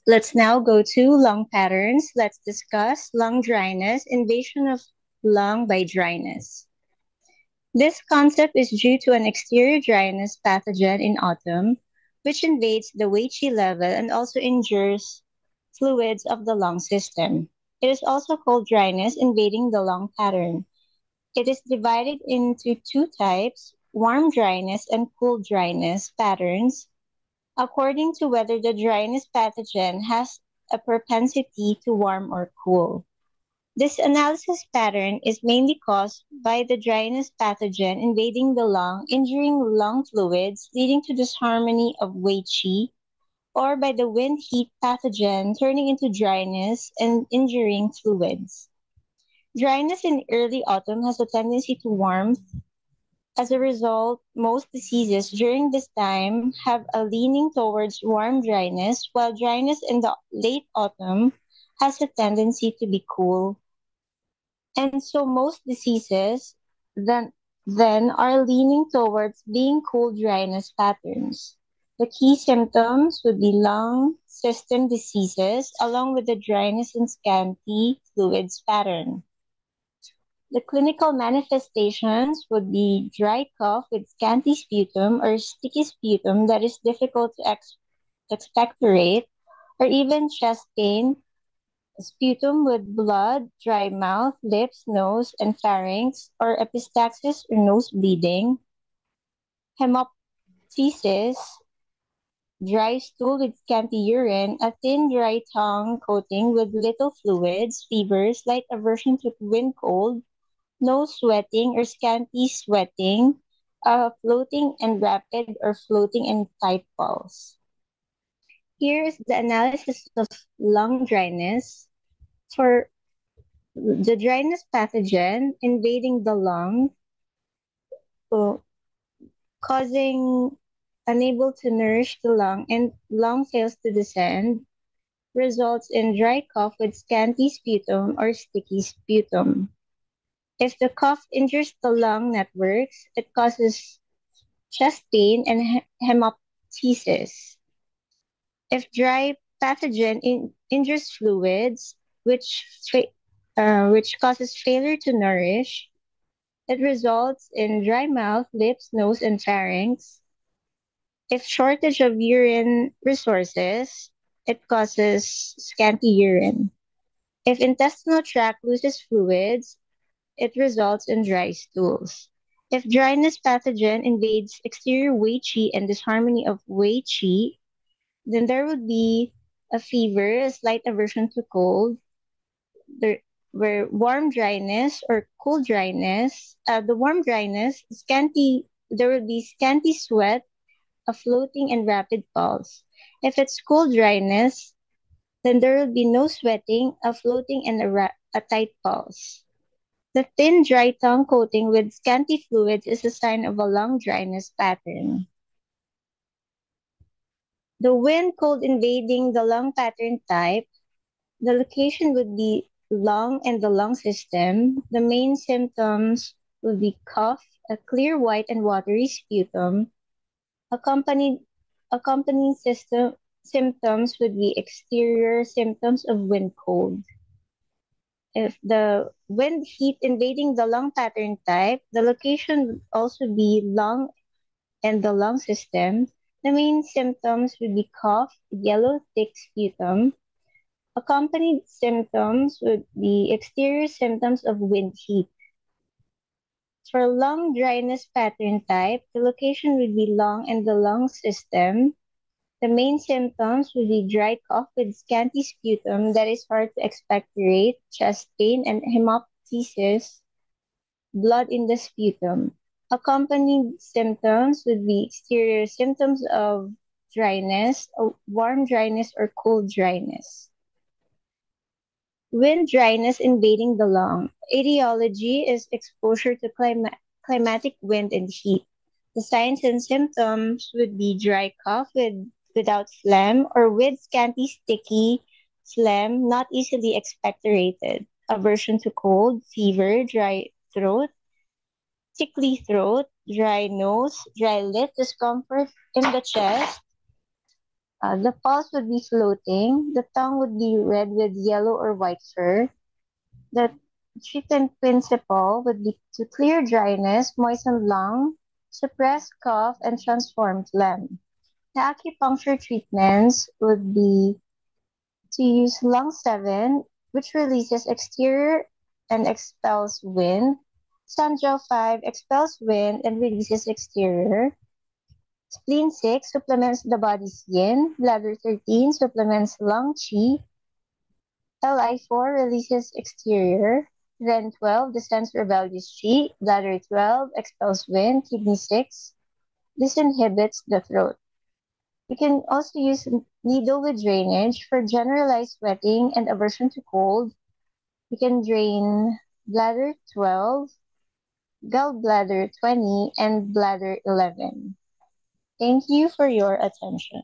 Let's now go to lung patterns. Let's discuss lung dryness, invasion of lung by dryness. This concept is due to an exterior dryness pathogen in autumn, which invades the Weiqi level and also injures fluids of the lung system. It is also called dryness invading the lung pattern. It is divided into two types, warm dryness and cool dryness patterns, according to whether the dryness pathogen has a propensity to warm or cool. This analysis pattern is mainly caused by the dryness pathogen invading the lung, injuring lung fluids, leading to disharmony of Wei Qi, or by the wind heat pathogen turning into dryness and injuring fluids. Dryness in early autumn has a tendency to warmth. As a result, most diseases during this time have a leaning towards warm dryness, while dryness in the late autumn has a tendency to be cool. And so most diseases then, then are leaning towards being cool dryness patterns. The key symptoms would be lung system diseases along with the dryness and scanty fluids pattern. The clinical manifestations would be dry cough with scanty sputum or sticky sputum that is difficult to expectorate, or even chest pain, sputum with blood, dry mouth, lips, nose, and pharynx, or epistaxis or nose bleeding, hemoptysis, dry stool with scanty urine, a thin dry tongue coating with little fluids, fever, slight aversion to wind cold, no sweating or scanty sweating, floating and rapid or floating and tight pulse. Here is the analysis of lung dryness. For the dryness pathogen invading the lung, uh, causing unable to nourish the lung and lung fails to descend, results in dry cough with scanty sputum or sticky sputum. If the cough injures the lung networks, it causes chest pain and hemoptysis. If dry pathogen injures fluids, which causes failure to nourish, it results in dry mouth, lips, nose, and pharynx. If shortage of urine resources, it causes scanty urine. If intestinal tract loses fluids, it results in dry stools. If dryness pathogen invades exterior Wei Qi and disharmony of Wei Qi, then there would be a fever, a slight aversion to cold, there were warm dryness or cool dryness. The warm dryness, there would be scanty sweat, a floating and rapid pulse. If it's cool dryness, then there will be no sweating, a floating and a tight pulse. The thin, dry tongue coating with scanty fluids is a sign of a lung dryness pattern. The wind cold invading the lung pattern type, the location would be lung and the lung system. The main symptoms would be cough, a clear white and watery sputum. Accompanied, accompanying symptoms would be exterior symptoms of wind cold. If the wind heat invading the lung pattern type, the location would also be lung and the lung system. The main symptoms would be cough, yellow thick sputum. Accompanied symptoms would be exterior symptoms of wind heat. For lung dryness pattern type, the location would be lung and the lung system. The main symptoms would be dry cough with scanty sputum that is hard to expectorate, chest pain, and hemoptysis, blood in the sputum. Accompanied symptoms would be exterior symptoms of dryness, warm dryness, or cold dryness. Wind dryness invading the lung. Etiology is exposure to climatic wind and heat. The signs and symptoms would be dry cough without phlegm or with scanty sticky phlegm not easily expectorated. Aversion to cold, fever, dry throat, tickly throat, dry nose, dry lip, discomfort in the chest, The pulse would be floating. The tongue would be red with yellow or white fur. The treatment principle would be to clear dryness, moisten lung, suppress cough, and transform phlegm. The acupuncture treatments would be to use lung 7, which releases exterior and expels wind. Sanjiao 5 expels wind and releases exterior. Spleen 6 supplements the body's yin. Bladder 13 supplements lung qi. Li4 releases exterior. Ren 12 descends rebellious qi. Bladder 12 expels wind. Kidney 6 disinhibits the throat. You can also use needle with drainage for generalized sweating and aversion to cold. You can drain bladder 12, gallbladder 20, and bladder 11. Thank you for your attention.